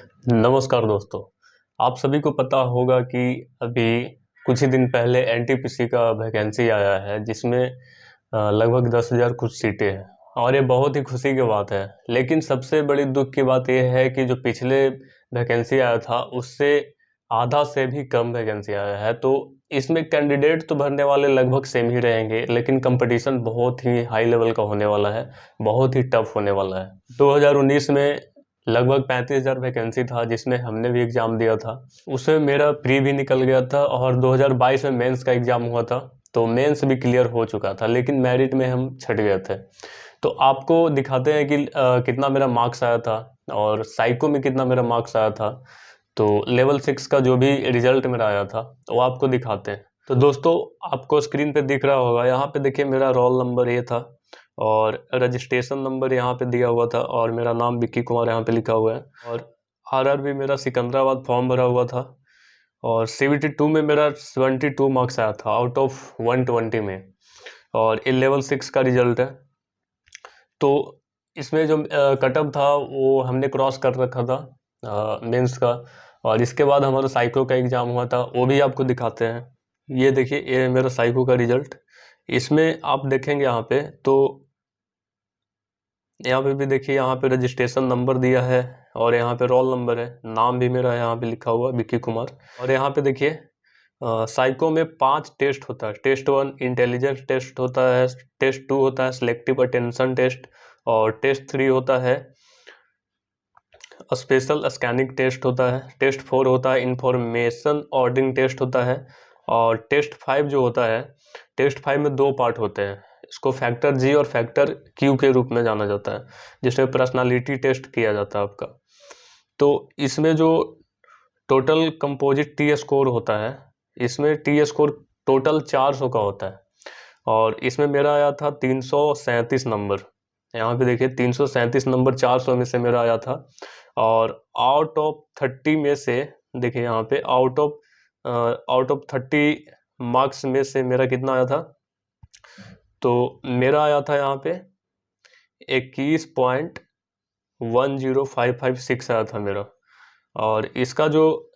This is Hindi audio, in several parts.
नमस्कार दोस्तों। आप सभी को पता होगा कि अभी कुछ ही दिन पहले एनटीपीसी का वैकेंसी आया है जिसमें लगभग 10,000 कुछ सीटें हैं और ये बहुत ही खुशी की बात है। लेकिन सबसे बड़ी दुख की बात यह है कि जो पिछले वैकेंसी आया था उससे आधा से भी कम वैकेंसी आया है। तो इसमें कैंडिडेट तो भरने वाले लगभग सेम ही रहेंगे, लेकिन कंपटीशन बहुत ही हाई लेवल का होने वाला है, बहुत ही टफ होने वाला है। 2019 में लगभग 35,000 वैकेंसी था जिसमें हमने भी एग्ज़ाम दिया था। उसमें मेरा प्री भी निकल गया था और 2022 में मेंस का एग्ज़ाम हुआ था, तो मेंस भी क्लियर हो चुका था, लेकिन मेरिट में हम छट गए थे। तो आपको दिखाते हैं कि कितना मेरा मार्क्स आया था और साइको में कितना मेरा मार्क्स आया था। तो लेवल 6 का जो भी रिजल्ट मेरा आया था वो आपको दिखाते हैं। तो दोस्तों, आपको स्क्रीन पे दिख रहा होगा, यहाँ पे देखिए मेरा रोल नंबर ये था और रजिस्ट्रेशन नंबर यहाँ पे दिया हुआ था और मेरा नाम विक्की कुमार यहाँ पे लिखा हुआ है। और आरआरबी मेरा सिकंदराबाद फॉर्म भरा हुआ था और CBT 2 में मेरा 72 मार्क्स आया था आउट ऑफ 120 में, और ये लेवल 6 का रिजल्ट है। तो इसमें जो कट ऑफ था वो हमने क्रॉस कर रखा था मेंस का। और इसके बाद हमारा साइको का एग्ज़ाम हुआ था, वो भी आपको दिखाते हैं। ये देखिए, ये मेरा साइको का रिजल्ट। इसमें आप देखेंगे यहाँ पे, तो यहाँ पे भी देखिए, यहाँ पे रजिस्ट्रेशन नंबर दिया है और यहाँ पे रोल नंबर है, नाम भी मेरा यहाँ पे लिखा हुआ विक्की कुमार। और यहाँ पे देखिए साइको में 5 टेस्ट होता है। टेस्ट 1 इंटेलिजेंस टेस्ट होता है, टेस्ट 2 होता है सिलेक्टिव अटेंशन टेस्ट, और टेस्ट 3 होता है स्पेशल स्कैनिंग टेस्ट होता है, टेस्ट 4 होता है इंफॉर्मेशन ऑर्डरिंग टेस्ट होता है, और टेस्ट 5 जो होता है, टेस्ट 5 में 2 पार्ट होते हैं। इसको फैक्टर जी और फैक्टर क्यू के रूप में जाना जाता है, जिसमें पर्सनालिटी टेस्ट किया जाता है आपका। तो इसमें जो टोटल कंपोजिट टी स्कोर होता है, इसमें टी स्कोर टोटल 400 का होता है और इसमें मेरा आया था 337 नंबर। यहाँ पे देखिए 337 नंबर 400 में से मेरा आया था। और आउट ऑफ 30 में से देखिए यहाँ पे आउट ऑफ 30 मार्क्स में से मेरा कितना आया था, तो मेरा आया था यहाँ पे 21.10556 आया था मेरा। और इसका जो,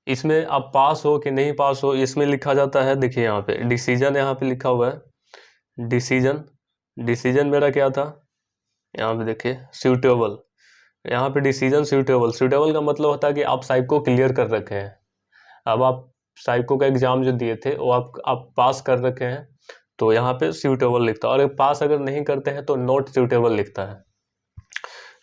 इसमें आप पास हो कि नहीं पास हो इसमें लिखा जाता है। देखिए यहाँ पे डिसीजन यहाँ पे लिखा हुआ है, डिसीजन मेरा क्या था, यहाँ पे देखिए सूटेबल। यहाँ पे डिसीजन सूटेबल का मतलब होता है कि आप साइको क्लियर कर रखे हैं। अब आप साइको का एग्जाम जो दिए थे वो आप पास कर रखे हैं, तो यहाँ पे सूटेबल लिखता है। और पास अगर नहीं करते हैं तो नॉट सूटेबल लिखता है।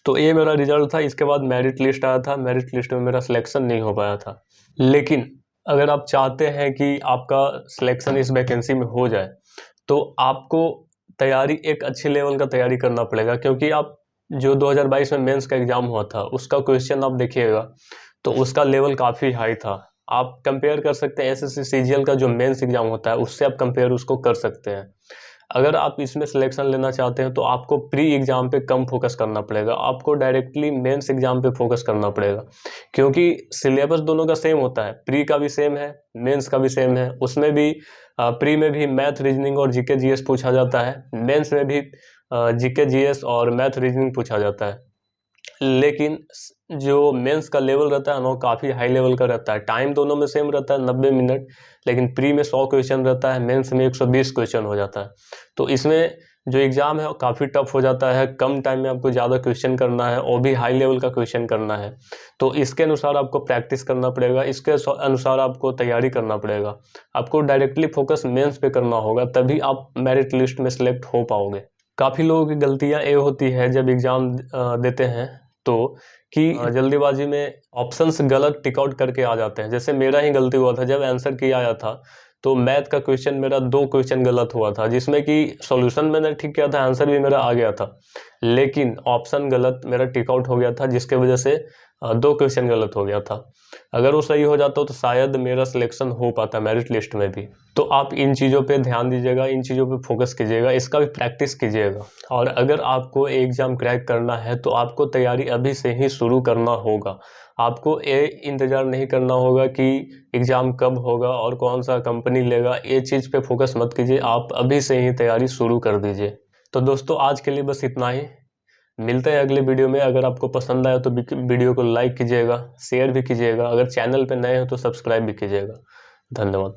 तो ये मेरा रिजल्ट था। इसके बाद मेरिट लिस्ट आया था, मेरिट लिस्ट में मेरा सिलेक्शन नहीं हो पाया था। लेकिन अगर आप चाहते हैं कि आपका सिलेक्शन इस वैकेंसी में हो जाए, तो आपको तैयारी एक अच्छे लेवल का तैयारी करना पड़ेगा, क्योंकि आप जो 2022 में मेंस का एग्ज़ाम हुआ था उसका क्वेश्चन आप देखिएगा तो उसका लेवल काफ़ी हाई था। आप कंपेयर कर सकते हैं SSC CGL का जो मेंस एग्ज़ाम होता है उससे आप कंपेयर उसको कर सकते हैं। अगर आप इसमें सिलेक्शन लेना चाहते हैं तो आपको प्री एग्ज़ाम पे कम फोकस करना पड़ेगा, आपको डायरेक्टली मेंस एग्ज़ाम पे फोकस करना पड़ेगा, क्योंकि सिलेबस दोनों का सेम होता है। प्री का भी सेम है, मेंस का भी सेम है। उसमें भी प्री में भी मैथ रीजनिंग और GK GS पूछा जाता है, मेंस में भी GK GS और मैथ रीजनिंग पूछा जाता है। लेकिन जो मेंस का लेवल रहता है ना वो काफ़ी हाई लेवल का रहता है। टाइम दोनों में सेम रहता है 90 मिनट, लेकिन प्री में 100 क्वेश्चन रहता है, मेंस में 120 क्वेश्चन हो जाता है। तो इसमें जो एग्ज़ाम है वो काफ़ी टफ हो जाता है, कम टाइम में आपको ज़्यादा क्वेश्चन करना है और भी हाई लेवल का क्वेश्चन करना है। तो इसके अनुसार आपको प्रैक्टिस करना पड़ेगा, इसके अनुसार आपको तैयारी करना पड़ेगा। आपको डायरेक्टली फोकस मेंस पे करना होगा, तभी आप मेरिट लिस्ट में सेलेक्ट हो पाओगे। काफ़ी लोगों की गलतियाँ ये होती है जब एग्ज़ाम देते हैं तो कि जल्दीबाजी में ऑप्शंस गलत टिक आउट करके आ जाते हैं। जैसे मेरा ही गलती हुआ था, जब आंसर की आया था तो मैथ का क्वेश्चन मेरा 2 क्वेश्चन गलत हुआ था, जिसमें कि सॉल्यूशन मैंने ठीक किया था, आंसर भी मेरा आ गया था, लेकिन ऑप्शन गलत मेरा टिक आउट हो गया था, जिसके वजह से 2 क्वेश्चन गलत हो गया था। अगर वो सही हो जाता तो शायद मेरा सिलेक्शन हो पाता मेरिट लिस्ट में भी। तो आप इन चीज़ों पे ध्यान दीजिएगा, इन चीज़ों पे फोकस कीजिएगा, इसका भी प्रैक्टिस कीजिएगा। और अगर आपको एग्ज़ाम क्रैक करना है तो आपको तैयारी अभी से ही शुरू करना होगा। आपको ये इंतज़ार नहीं करना होगा कि एग्ज़ाम कब होगा और कौन सा कंपनी लेगा, ये चीज़ पे फोकस मत कीजिए, आप अभी से ही तैयारी शुरू कर दीजिए। तो दोस्तों, आज के लिए बस इतना ही। मिलते हैं अगले वीडियो में। अगर आपको पसंद आया तो वीडियो को लाइक कीजिएगा, शेयर भी कीजिएगा, अगर चैनल पे नए हो तो सब्सक्राइब भी कीजिएगा। धन्यवाद।